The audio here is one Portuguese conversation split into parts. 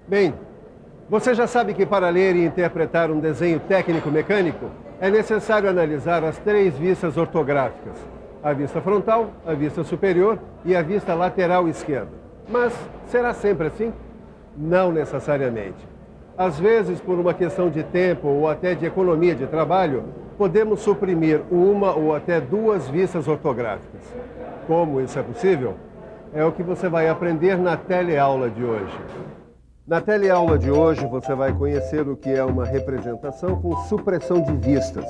Bem, você já sabe que para ler e interpretar um desenho técnico-mecânico é necessário analisar as 3 vistas ortográficas: a vista frontal, a vista superior e a vista lateral esquerda. Mas será sempre assim? Não necessariamente. Às vezes, por uma questão de tempo ou até de economia de trabalho, podemos suprimir uma ou até 2 vistas ortográficas. Como isso é possível? É o que você vai aprender na teleaula de hoje. Na teleaula de hoje, você vai conhecer o que é uma representação com supressão de vistas.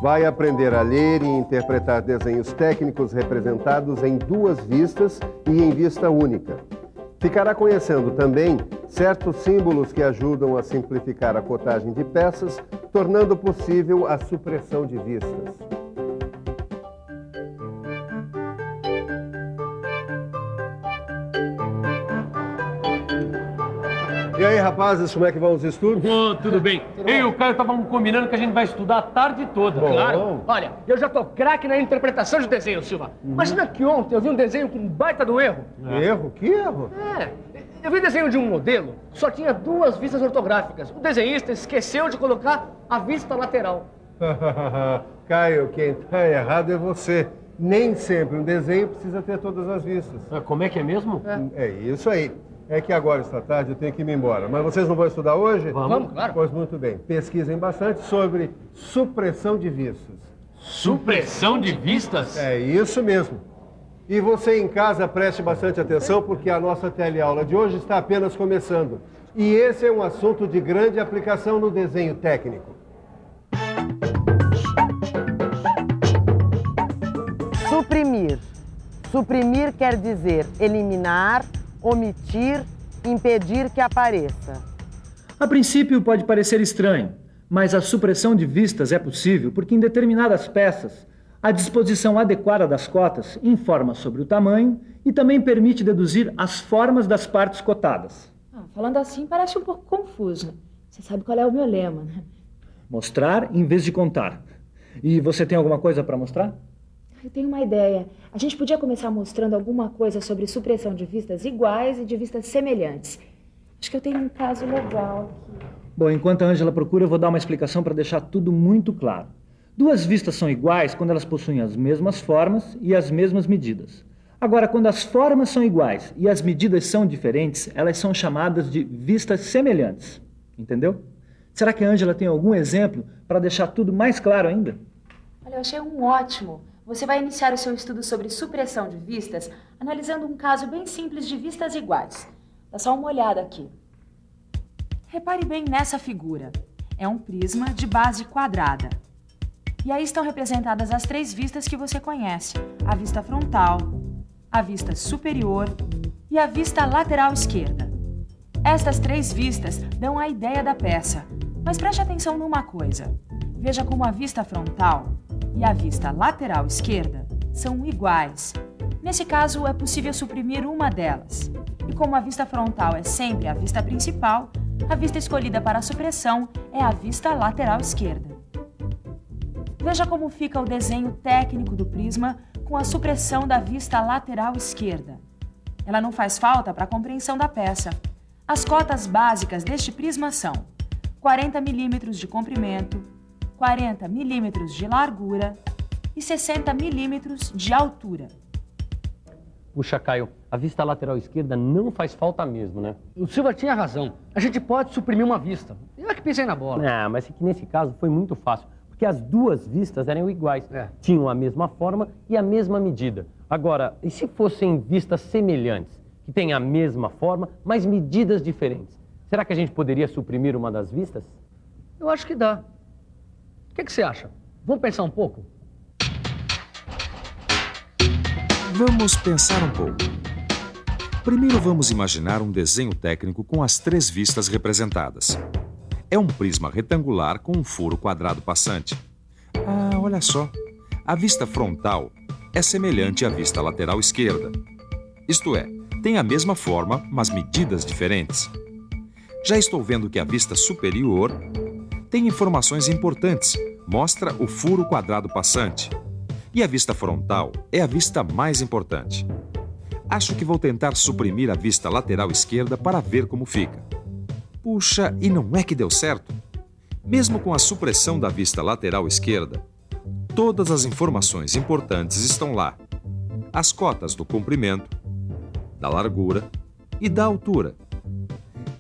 Vai aprender a ler e interpretar desenhos técnicos representados em 2 vistas e em vista única. Ficará conhecendo também certos símbolos que ajudam a simplificar a cotagem de peças, tornando possível a supressão de vistas. E aí, rapazes, como é que vão os estudos? Tudo bem. Eu e o Caio estávamos combinando que a gente vai estudar a tarde toda. Bom. Claro. Olha, eu já tô craque na interpretação de desenho, Silva. Imagina que ontem eu vi um desenho com um baita do erro. Erro? Que erro? Eu vi desenho de um modelo que só tinha 2 vistas ortográficas. O desenhista esqueceu de colocar a vista lateral. Caio, quem está errado é você. Nem sempre um desenho precisa ter todas as vistas. Como é que é mesmo? É isso aí. É que agora, esta tarde, eu tenho que ir embora. Mas vocês não vão estudar hoje? Vamos, claro. Pois muito bem. Pesquisem bastante sobre supressão de vistas. Supressão de vistas? É isso mesmo. E você em casa preste bastante atenção, porque a nossa teleaula de hoje está apenas começando. E esse é um assunto de grande aplicação no desenho técnico. Suprimir. Suprimir quer dizer eliminar, omitir, impedir que apareça. A princípio pode parecer estranho, mas a supressão de vistas é possível porque em determinadas peças a disposição adequada das cotas informa sobre o tamanho e também permite deduzir as formas das partes cotadas. Falando assim parece um pouco confuso. Você sabe qual é o meu lema, né? Mostrar em vez de contar. E você tem alguma coisa para mostrar? Eu tenho uma ideia. A gente podia começar mostrando alguma coisa sobre supressão de vistas iguais e de vistas semelhantes. Acho que eu tenho um caso legal aqui. Bom, enquanto a Ângela procura, eu vou dar uma explicação para deixar tudo muito claro. 2 vistas são iguais quando elas possuem as mesmas formas e as mesmas medidas. Agora, quando as formas são iguais e as medidas são diferentes, elas são chamadas de vistas semelhantes. Entendeu? Será que a Ângela tem algum exemplo para deixar tudo mais claro ainda? Olha, eu achei um ótimo. Você vai iniciar o seu estudo sobre supressão de vistas analisando um caso bem simples de vistas iguais. Dá só uma olhada aqui. Repare bem nessa figura. É um prisma de base quadrada. E aí estão representadas as 3 vistas que você conhece. A vista frontal, a vista superior e a vista lateral esquerda. Estas 3 vistas dão a ideia da peça. Mas preste atenção numa coisa. Veja como a vista frontal e a vista lateral esquerda são iguais. Nesse caso, é possível suprimir uma delas. E como a vista frontal é sempre a vista principal, a vista escolhida para a supressão é a vista lateral esquerda. Veja como fica o desenho técnico do prisma com a supressão da vista lateral esquerda. Ela não faz falta para a compreensão da peça. As cotas básicas deste prisma são 40 milímetros de comprimento, 40 milímetros de largura e 60 milímetros de altura. Puxa, Caio, a vista lateral esquerda não faz falta mesmo, né? O Silva tinha razão. A gente pode suprimir uma vista. Eu é que pisei na bola. Mas é que nesse caso foi muito fácil, porque as 2 vistas eram iguais. Tinham a mesma forma e a mesma medida. Agora, e se fossem vistas semelhantes, que têm a mesma forma, mas medidas diferentes? Será que a gente poderia suprimir uma das vistas? Eu acho que dá. O que você acha? Vamos pensar um pouco? Vamos pensar um pouco. Primeiro vamos imaginar um desenho técnico com as 3 vistas representadas. É um prisma retangular com um furo quadrado passante. Olha só. A vista frontal é semelhante à vista lateral esquerda. Isto é, tem a mesma forma, mas medidas diferentes. Já estou vendo que a vista superior tem informações importantes, mostra o furo quadrado passante. E a vista frontal é a vista mais importante. Acho que vou tentar suprimir a vista lateral esquerda para ver como fica. Puxa, e não é que deu certo? Mesmo com a supressão da vista lateral esquerda, todas as informações importantes estão lá. As cotas do comprimento, da largura e da altura.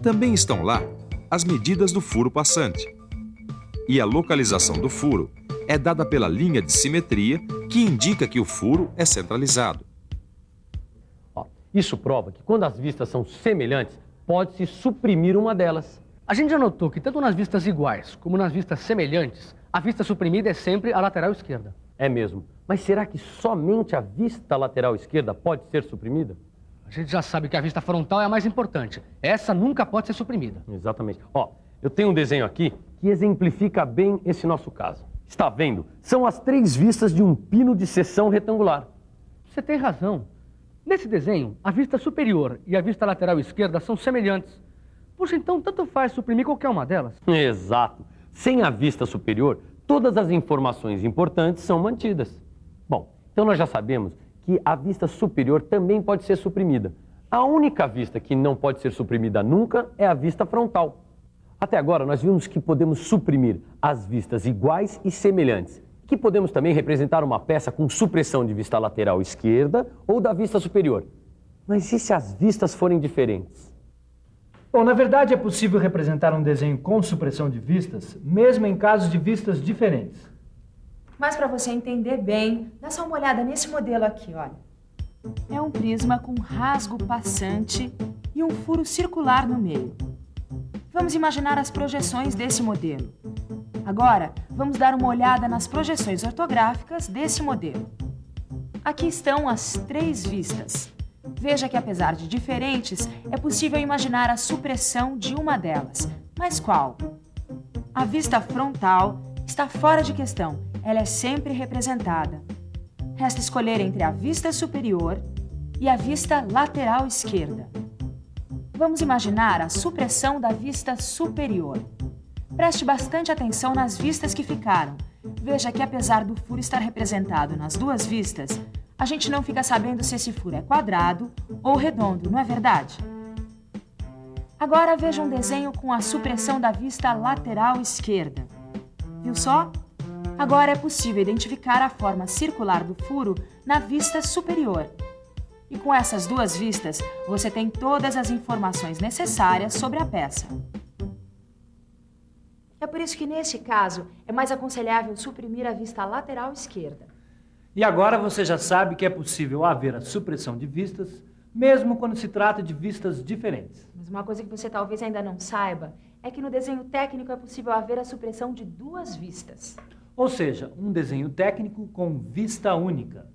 Também estão lá as medidas do furo passante. E a localização do furo é dada pela linha de simetria que indica que o furo é centralizado. Isso prova que quando as vistas são semelhantes, pode-se suprimir uma delas. A gente já notou que tanto nas vistas iguais como nas vistas semelhantes, a vista suprimida é sempre a lateral esquerda. É mesmo. Mas será que somente a vista lateral esquerda pode ser suprimida? A gente já sabe que a vista frontal é a mais importante. Essa nunca pode ser suprimida. Exatamente. Eu tenho um desenho aqui que exemplifica bem esse nosso caso. Está vendo? São as 3 vistas de um pino de seção retangular. Você tem razão. Nesse desenho, a vista superior e a vista lateral esquerda são semelhantes. Puxa, então tanto faz suprimir qualquer uma delas. Exato. Sem a vista superior, todas as informações importantes são mantidas. Bom, então nós já sabemos que a vista superior também pode ser suprimida. A única vista que não pode ser suprimida nunca é a vista frontal. Até agora nós vimos que podemos suprimir as vistas iguais e semelhantes, que podemos também representar uma peça com supressão de vista lateral esquerda ou da vista superior. Mas e se as vistas forem diferentes? Bom, na verdade é possível representar um desenho com supressão de vistas, mesmo em casos de vistas diferentes. Mas para você entender bem, dá só uma olhada nesse modelo aqui, olha. É um prisma com rasgo passante e um furo circular no meio. Vamos imaginar as projeções desse modelo. Agora, vamos dar uma olhada nas projeções ortográficas desse modelo. Aqui estão as 3 vistas. Veja que, apesar de diferentes, é possível imaginar a supressão de uma delas. Mas qual? A vista frontal está fora de questão. Ela é sempre representada. Resta escolher entre a vista superior e a vista lateral esquerda. Vamos imaginar a supressão da vista superior. Preste bastante atenção nas vistas que ficaram. Veja que, apesar do furo estar representado nas 2 vistas, a gente não fica sabendo se esse furo é quadrado ou redondo, não é verdade? Agora veja um desenho com a supressão da vista lateral esquerda. Viu só? Agora é possível identificar a forma circular do furo na vista superior. E com essas 2 vistas, você tem todas as informações necessárias sobre a peça. É por isso que, neste caso, é mais aconselhável suprimir a vista lateral esquerda. E agora você já sabe que é possível haver a supressão de vistas, mesmo quando se trata de vistas diferentes. Mas uma coisa que você talvez ainda não saiba é que no desenho técnico é possível haver a supressão de 2 vistas. Ou seja, um desenho técnico com vista única.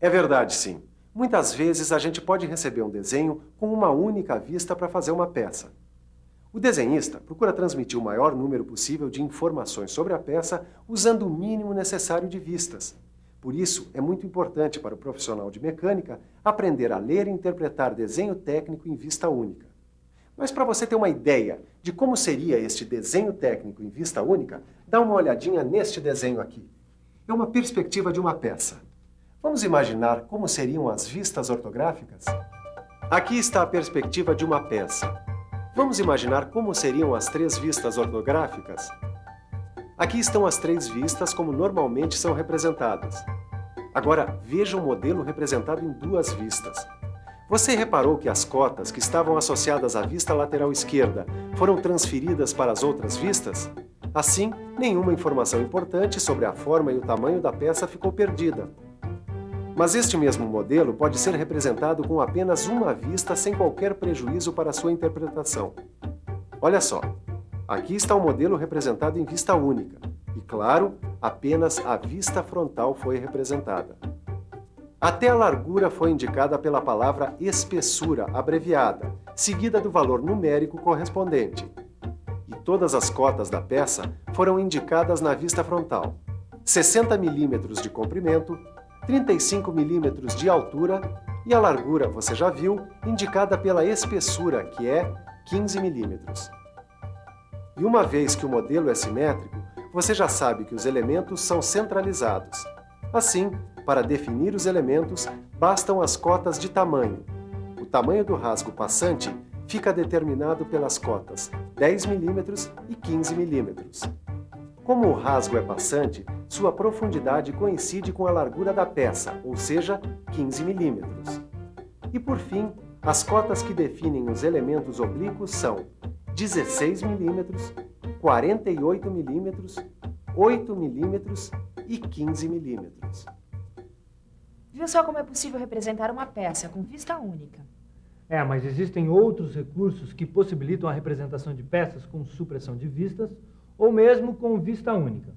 É verdade, sim. Muitas vezes a gente pode receber um desenho com uma única vista para fazer uma peça. O desenhista procura transmitir o maior número possível de informações sobre a peça usando o mínimo necessário de vistas. Por isso, é muito importante para o profissional de mecânica aprender a ler e interpretar desenho técnico em vista única. Mas para você ter uma ideia de como seria este desenho técnico em vista única, dá uma olhadinha neste desenho aqui. É uma perspectiva de uma peça. Vamos imaginar como seriam as vistas ortográficas? Aqui está a perspectiva de uma peça. Vamos imaginar como seriam as 3 vistas ortográficas? Aqui estão as 3 vistas como normalmente são representadas. Agora, veja o modelo representado em 2 vistas. Você reparou que as cotas que estavam associadas à vista lateral esquerda foram transferidas para as outras vistas? Assim, nenhuma informação importante sobre a forma e o tamanho da peça ficou perdida. Mas este mesmo modelo pode ser representado com apenas uma vista sem qualquer prejuízo para sua interpretação. Olha só, aqui está o modelo representado em vista única. E, claro, apenas a vista frontal foi representada. Até a largura foi indicada pela palavra espessura, abreviada, seguida do valor numérico correspondente. E todas as cotas da peça foram indicadas na vista frontal. 60 milímetros de comprimento, 35 milímetros de altura e a largura, você já viu, indicada pela espessura, que é 15 milímetros. E uma vez que o modelo é simétrico, você já sabe que os elementos são centralizados. Assim, para definir os elementos, bastam as cotas de tamanho. O tamanho do rasgo passante fica determinado pelas cotas 10 mm e 15 mm. Como o rasgo é passante, sua profundidade coincide com a largura da peça, ou seja, 15 mm. E por fim, as cotas que definem os elementos oblíquos são 16 mm, 48 mm, 8 mm e 15 mm. Viu só como é possível representar uma peça com vista única? Mas existem outros recursos que possibilitam a representação de peças com supressão de vistas ou mesmo com vista única.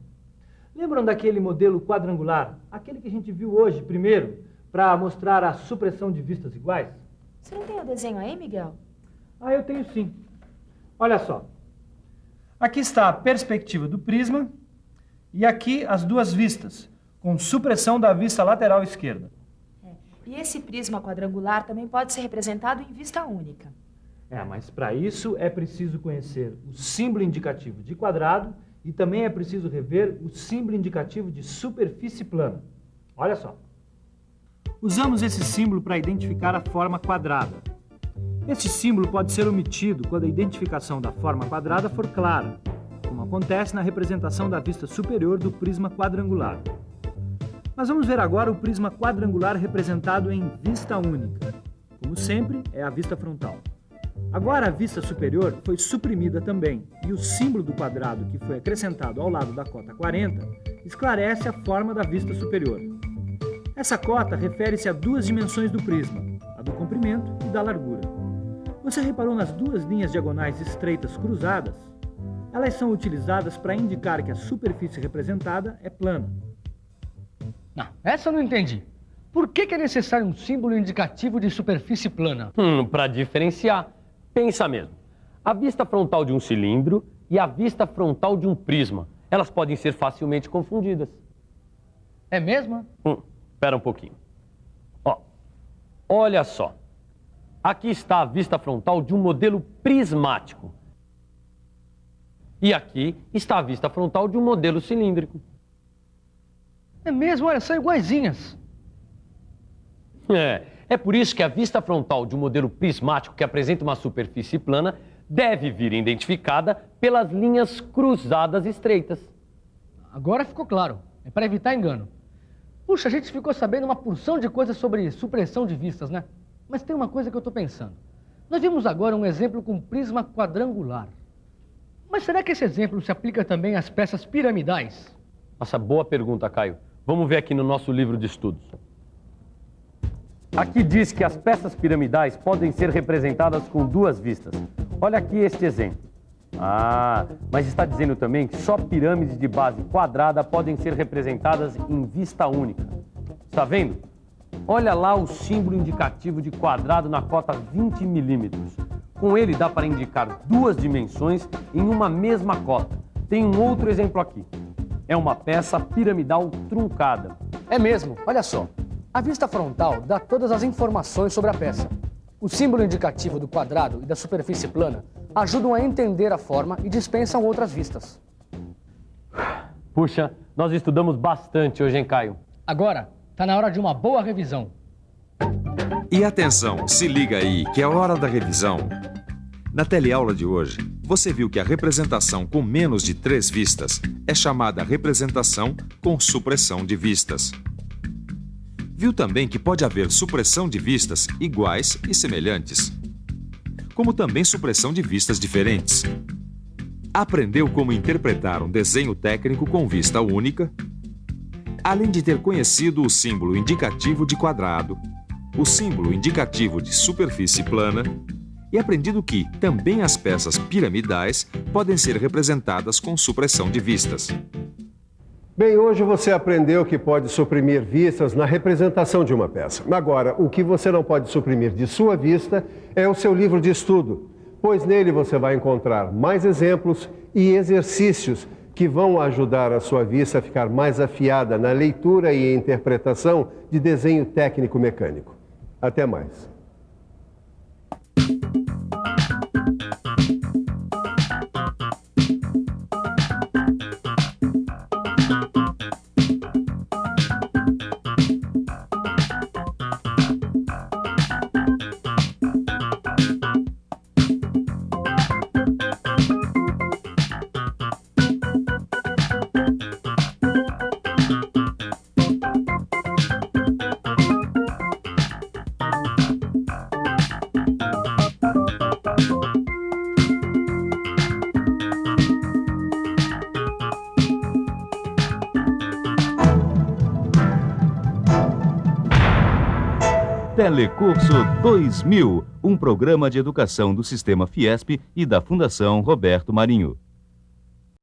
Lembram daquele modelo quadrangular, aquele que a gente viu hoje primeiro, para mostrar a supressão de vistas iguais? Você não tem o desenho aí, Miguel? Eu tenho sim. Olha só. Aqui está a perspectiva do prisma e aqui as duas vistas, com supressão da vista lateral esquerda. E esse prisma quadrangular também pode ser representado em vista única. Mas para isso é preciso conhecer o símbolo indicativo de quadrado e também é preciso rever o símbolo indicativo de superfície plana. Olha só. Usamos esse símbolo para identificar a forma quadrada. Este símbolo pode ser omitido quando a identificação da forma quadrada for clara, como acontece na representação da vista superior do prisma quadrangular. Mas vamos ver agora o prisma quadrangular representado em vista única. Como sempre, é a vista frontal. Agora a vista superior foi suprimida também e o símbolo do quadrado que foi acrescentado ao lado da cota 40 esclarece a forma da vista superior. Essa cota refere-se a duas dimensões do prisma, a do comprimento e da largura. Você reparou nas duas linhas diagonais estreitas cruzadas? Elas são utilizadas para indicar que a superfície representada é plana. Não, essa eu não entendi. Por que é necessário um símbolo indicativo de superfície plana? Para diferenciar. Pensa mesmo. A vista frontal de um cilindro e a vista frontal de um prisma. Elas podem ser facilmente confundidas. É mesmo? Espera um pouquinho. Olha só. Aqui está a vista frontal de um modelo prismático. E aqui está a vista frontal de um modelo cilíndrico. É mesmo, olha, são iguaizinhas. É por isso que a vista frontal de um modelo prismático que apresenta uma superfície plana deve vir identificada pelas linhas cruzadas estreitas. Agora ficou claro. É para evitar engano. Puxa, a gente ficou sabendo uma porção de coisas sobre supressão de vistas, né? Mas tem uma coisa que eu estou pensando. Nós vimos agora um exemplo com prisma quadrangular. Mas será que esse exemplo se aplica também às peças piramidais? Nossa, boa pergunta, Caio. Vamos ver aqui no nosso livro de estudos. Aqui diz que as peças piramidais podem ser representadas com duas vistas. Olha aqui este exemplo. Mas está dizendo também que só pirâmides de base quadrada podem ser representadas em vista única. Está vendo? Olha lá o símbolo indicativo de quadrado na cota 20 milímetros. Com ele dá para indicar duas dimensões em uma mesma cota. Tem um outro exemplo aqui. É uma peça piramidal truncada. É mesmo, olha só. A vista frontal dá todas as informações sobre a peça. O símbolo indicativo do quadrado e da superfície plana ajudam a entender a forma e dispensam outras vistas. Puxa, nós estudamos bastante hoje, hein, Caio? Agora, está na hora de uma boa revisão. E atenção, se liga aí, que é a hora da revisão. Na teleaula de hoje, você viu que a representação com menos de 3 vistas é chamada representação com supressão de vistas. Viu também que pode haver supressão de vistas iguais e semelhantes, como também supressão de vistas diferentes. Aprendeu como interpretar um desenho técnico com vista única, além de ter conhecido o símbolo indicativo de quadrado, o símbolo indicativo de superfície plana e aprendido que também as peças piramidais podem ser representadas com supressão de vistas. Bem, hoje você aprendeu que pode suprimir vistas na representação de uma peça. Agora, o que você não pode suprimir de sua vista é o seu livro de estudo, pois nele você vai encontrar mais exemplos e exercícios que vão ajudar a sua vista a ficar mais afiada na leitura e interpretação de desenho técnico mecânico. Até mais. Telecurso 2000, um programa de educação do Sistema Fiesp e da Fundação Roberto Marinho.